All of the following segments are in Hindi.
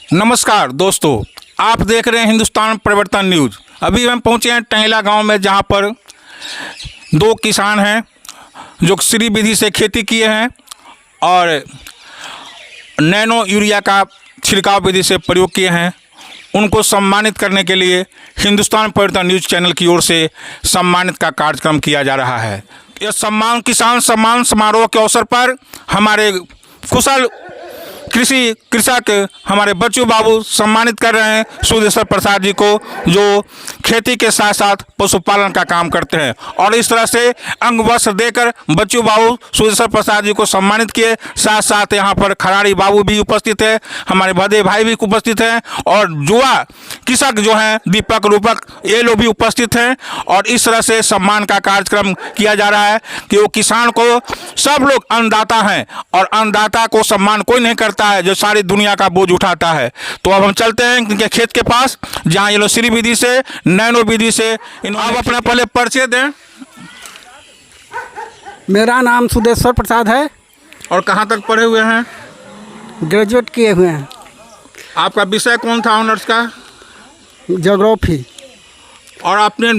नमस्कार दोस्तों, आप देख रहे हैं हिंदुस्तान परिवर्तन न्यूज़। अभी हम पहुंचे हैं टंगला गांव में, जहां पर दो किसान हैं जो श्री विधि से खेती किए हैं और नैनो यूरिया का छिड़काव विधि से प्रयोग किए हैं। उनको सम्मानित करने के लिए हिंदुस्तान परिवर्तन न्यूज़ चैनल की ओर से सम्मानित का कार्यक्रम किया जा रहा है। यह सम्मान किसान सम्मान समारोह के अवसर पर हमारे कुशल कृषक हमारे बच्चू बाबू सम्मानित कर रहे हैं सुदेश्वर प्रसाद जी को, जो खेती के साथ साथ पशुपालन का काम करते हैं। और इस तरह से अंग वस्त्र देकर बच्चू बाबू सुदेश्वर प्रसाद जी को सम्मानित किए। साथ साथ यहाँ पर खराड़ी बाबू भी उपस्थित है, हमारे भदे भाई भी उपस्थित हैं और युवा कृषक जो हैं दीपक रूपक, ये लोग भी उपस्थित हैं। और इस तरह से सम्मान का कार्यक्रम किया जा रहा है कि वो किसान को, सब लोग अन्नदाता हैं और अन्नदाता को सम्मान कोई नहीं करता है जो सारी दुनिया का बोझ उठाता है। तो अब हम चलते हैं इनके खेत के पास, जहां ये लोग श्री विधि से नैनो विधि से आप अपना पहले परिचय दें। मेरा नाम सुदेश्वर प्रसाद है। और कहां तक पढ़े हुए हैं? ग्रेजुएट किए हुए हैं। आपका विषय कौन था ऑनर्स का? ज्योग्राफी। और आपने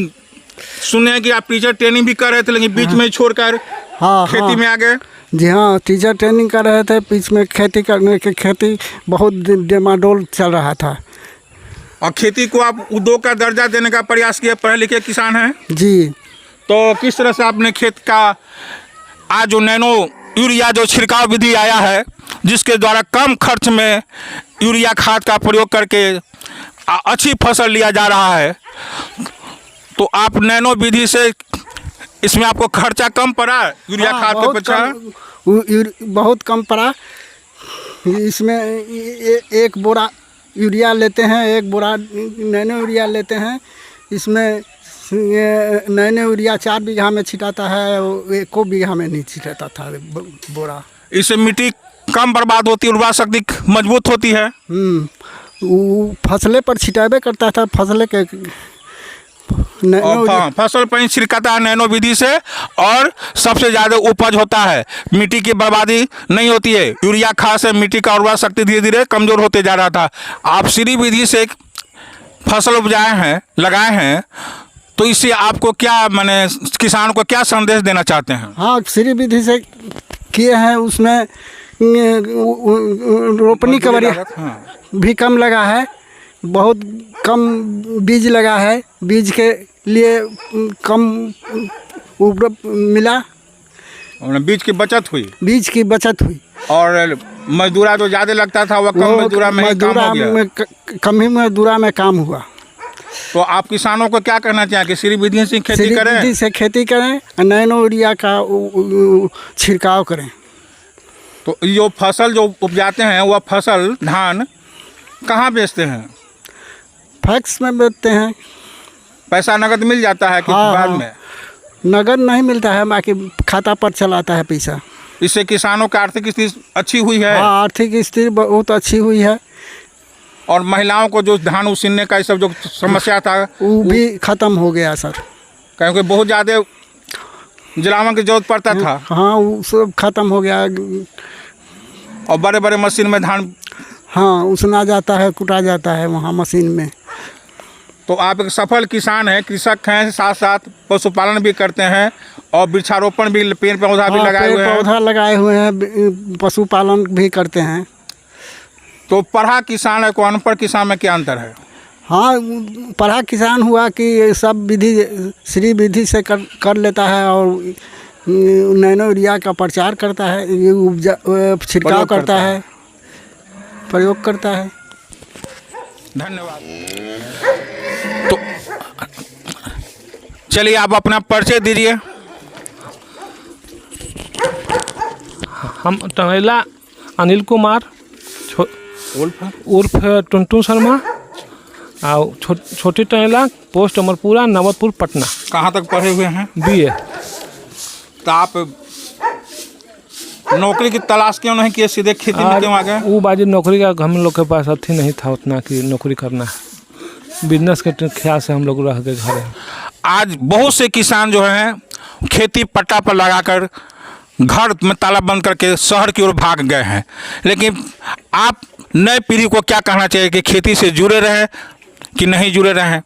सुने कि आप टीचर ट्रेनिंग भी कर रहे थे, लेकिन बीच में ही छोड़कर खेती में आ गए। जी हाँ, टीचर ट्रेनिंग कर रहे थे, बीच में खेती करने की खेती बहुत डिमांडोल चल रहा था। और खेती को आप उद्योग का दर्जा देने का प्रयास किया, पढ़े लिखे किसान हैं जी। तो किस तरह से आपने खेत का आज जो नैनो यूरिया जो छिड़काव विधि आया है, जिसके द्वारा कम खर्च में यूरिया खाद का प्रयोग करके अच्छी फसल लिया जा रहा है, तो आप नैनो विधि से इसमें आपको खर्चा कम पड़ा यूरिया खाद के पीछे? बहुत कम पड़ा। इसमें एक बोरा यूरिया लेते हैं, एक बोरा नैनो यूरिया लेते हैं। इसमें नैनो यूरिया 4 बीघा में छिटाता है, 1 बीघा में नहीं छिटाता था बोरा। इससे मिट्टी कम बर्बाद होती है, उर्वरा शक्ति मजबूत होती है। वो फसलें पर छिटाबे करता था, फसलें के फसल पर ही छिड़काता है नैनो विधि से, और सबसे ज़्यादा उपज होता है, मिट्टी की बर्बादी नहीं होती है। यूरिया खाद से मिट्टी का उर्वरा शक्ति धीरे धीरे कमज़ोर होते जा रहा था। आप श्री विधि से फसल उपजाए हैं, लगाए हैं, तो इससे आपको क्या, माने किसान को क्या संदेश देना चाहते हैं? हाँ, श्री विधि से किए हैं, उसमें रोपनी का भी कम लगा है, बहुत कम बीज लगा है, बीज के लिए कम उपज मिला, बीज की बचत हुई। और मजदूरा जो ज़्यादा लगता था वह कम मजदूरा में कम ही मजदूरा में काम हुआ। तो आप किसानों को क्या कहना चाहें कि श्री विधि से खेती करें? श्री विधि से खेती करें, नैनो यूरिया का छिड़काव करें। तो जो फसल जो उपजाते हैं वह फसल धान कहाँ बेचते हैं? फैक्स में बेचते हैं। पैसा नगद मिल जाता है कि बाद में? नगद नहीं मिलता है, बाकी खाता पर चलाता है पैसा। इससे किसानों की आर्थिक स्थिति अच्छी हुई है। हाँ, आर्थिक स्थिति बहुत अच्छी हुई है। और महिलाओं को जो धान उसीने का सब जो समस्या था वो भी ख़त्म हो गया सर, क्योंकि बहुत ज़्यादा जलावन की जरूरत पड़ता था। हाँ, वो सब ख़त्म हो गया। और बड़े बड़े मशीन में धान उसना जाता है, कुटा जाता है वहाँ मशीन में। तो आप एक सफल किसान हैं, कृषक हैं, साथ साथ पशुपालन भी करते हैं और वृक्षारोपण भी, पेड़ पौधा भी लगाए हुए हैं। पौधा लगाए हुए हैं, पशुपालन भी करते हैं। तो पढ़ा किसान है को अनपढ़ किसान में क्या अंतर है? हाँ, पढ़ा किसान हुआ कि सब विधि श्री विधि से कर लेता है और नैनो यूरिया का प्रचार करता है, छिड़काव करता है, प्रयोग करता है। धन्यवाद। तो चलिए आप अपना परिचय दीजिए। हम टंगला अनिल कुमार उर्फ टुनटुन शर्मा, और छोटी टंगला, पोस्ट अमरपुरा, नवतपुर, पटना। कहाँ तक पढ़े हुए हैं? BA। तो आप नौकरी की तलाश क्यों नहीं किए, सीधे खेती में क्यों आ गए? वो बाजी नौकरी का हम लोग के पास अथी नहीं था उतना कि नौकरी करना है, बिजनेस के ख्याल से हम लोग रह गए घर। आज बहुत से किसान जो हैं खेती पट्टा पर लगाकर घर में ताला बंद करके शहर की ओर भाग गए हैं। लेकिन आप नई पीढ़ी को क्या कहना चाहिए कि खेती से जुड़े रहे कि नहीं जुड़े रहे?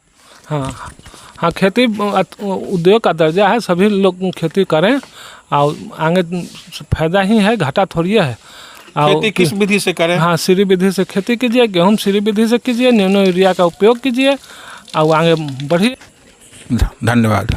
हाँ हाँ, खेती उद्योग का दर्जा है, सभी लोग खेती करें और आगे फायदा ही है, घाटा थोड़ी है। खेती किस विधि से करें? हाँ, सीरी विधि से खेती कीजिए, गेहूँ सीरी विधि से कीजिए, नैनो यूरिया का उपयोग कीजिए और आगे बढ़िए। धन्यवाद।